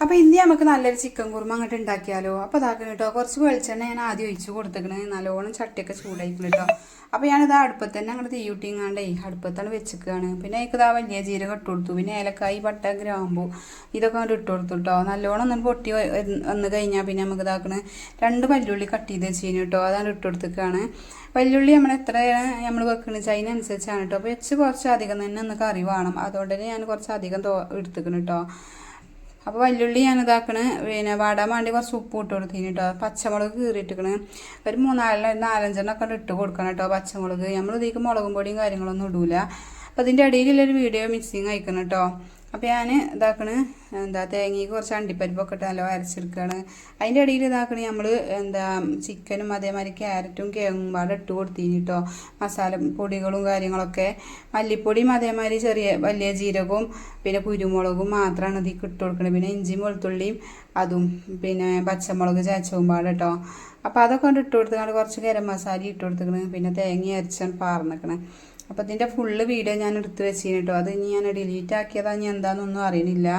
അപ്പോൾ ഇന്ന് നമുക്ക് നല്ലൊരു ചിക്കൻ കുറുമ അങ്ങോട്ട് ഉണ്ടാക്കിയാലോ. അപ്പോൾ ഇതാക്കണം കേട്ടോ, കുറച്ച് വെളിച്ചെണ്ണ ഞാൻ ആദ്യം ഒഴിച്ച് കൊടുത്തേക്കണ്. നല്ലോണം ചട്ടിയൊക്കെ ചൂടായിക്കണം കേട്ടോ. അപ്പോൾ ഞാനിത് അടുപ്പത്ത് തന്നെ അങ്ങോട്ട് തീയൂട്ടിങ്ങാണ്ടേ അടുപ്പത്താണ് വെച്ചിരിക്കുകയാണ്. പിന്നെ അതിൽ വലിയ ജീരകം ഇട്ട് കൊടുത്തു, പിന്നെ ഏലക്കായ്, പട്ട, ഗ്രാമ്പു ഇതൊക്കെ അങ്ങോട്ട് ഇട്ട് കൊടുത്തു കേട്ടോ. നല്ലോണം ഒന്ന് പൊട്ടി വന്ന് കഴിഞ്ഞാൽ പിന്നെ നമുക്ക് ഇതാക്കണ 2 വല്യുള്ളി കട്ട് ചെയ്ത് വെച്ചിന് കേട്ടോ, അതാണ് ഇട്ട് കൊടുത്തേക്കാണ്. വല്യുള്ളി നമ്മൾ എത്രയാണ് നമ്മൾ വെക്കുന്നത് വെച്ചാൽ അതിനനുസരിച്ചാണ് കേട്ടോ. അപ്പോൾ വെച്ച് കുറച്ച് അധികം തന്നെ ഒന്ന് കറി വേണം, അതുകൊണ്ട് തന്നെ ഞാൻ കുറച്ച് അധികം എടുത്തേക്കണം കേട്ടോ. അപ്പോൾ വല്യുള്ളി ഞാൻ ഇതാക്കണ്, പിന്നെ വാടാൻ വേണ്ടി കുറച്ച് ഉപ്പ് ഇട്ട് കൊടുത്തിന് കേട്ടോ. പച്ചമുളക് കീറിയിട്ടിക്കണ് ഒരു 4-5 ഒക്കെ ഇട്ട് കൊടുക്കണം കേട്ടോ. പച്ചമുളക് നമ്മൾ ഇതിലേക്ക് മുളകും പൊടിയും കാര്യങ്ങളൊന്നും ഇടൂല. അപ്പോൾ അതിൻ്റെ ഇടയിലുള്ളൊരു വീഡിയോ മിക്സിങ് അയക്കണം കേട്ടോ. അപ്പോൾ ഞാൻ ഇതാക്കണ് തേങ്ങയ്ക്ക് കുറച്ച് അണ്ടിപ്പരിപ്പൊക്കെ ഇട്ട് നല്ല അരച്ചെടുക്കുകയാണ്. അതിൻ്റെ ഇടയിൽ ഇതാക്കണ നമ്മൾ ചിക്കനും അതേമാതിരി ക്യാരറ്റും കിഴങ്ങും പാടെ ഇട്ട് കൊടുത്തിന് കേട്ടോ. മസാല പൊടികളും കാര്യങ്ങളൊക്കെ മല്ലിപ്പൊടിയും അതേമാതിരി വലിയ ജീരകവും പിന്നെ കുരുമുളകും മാത്രമാണ് ഇതിൽ ഇട്ട് കൊടുക്കുന്നത്. പിന്നെ ഇഞ്ചിയും വെളുത്തുള്ളിയും അതും പിന്നെ പച്ചമുളക് ചതച്ചതും പാടെ കേട്ടോ. അപ്പോൾ അതൊക്കെ കൊണ്ട് ഇട്ട് കൊടുത്തുകൊണ്ട് കുറച്ച് ഗരം മസാല ഇട്ട് കൊടുത്തേക്കണ്. പിന്നെ തേങ്ങ അരച്ചാണ് പാർന്നിക്കണേ. അപ്പോൾ ഇതിൻ്റെ ഫുള്ള് വീഡിയോ ഞാൻ എടുത്ത് വെച്ചിന് കേട്ടോ. അത് ഇനി ഞാൻ ഡിലീറ്റ് ആക്കിയതാ ഞാൻ എന്താണെന്നൊന്നും അറിയണില്ല,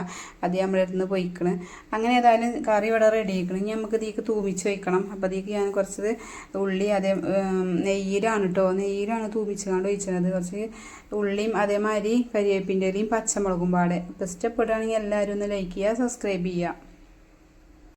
അത് നമ്മളെടുത്ത് പോയിക്കണ്. അങ്ങനെ ഏതായാലും കറി ഇവിടെ റെഡി ആയിക്കണം. ഇനി നമുക്ക് ഇതിലേക്ക് തൂമിച്ച് വയ്ക്കണം. അപ്പോൾ ഇതിലേക്ക് ഞാൻ കുറച്ച് ഉള്ളി നെയ്യിലാണ് കേട്ടോ, നെയ്യിലാണ് തൂമിച്ചുകൊണ്ട് ഒഴിച്ചത്. കുറച്ച് ഉള്ളിയും അതേമാതിരി കരിവേപ്പിൻ്റെ ഇലയും പച്ചമുളകും പാടെ. അപ്പോൾ ഇഷ്ടപ്പെടുകയാണെങ്കിൽ എല്ലാവരും ഒന്ന് ലൈക്ക് ചെയ്യുക, സബ്സ്ക്രൈബ് ചെയ്യുക.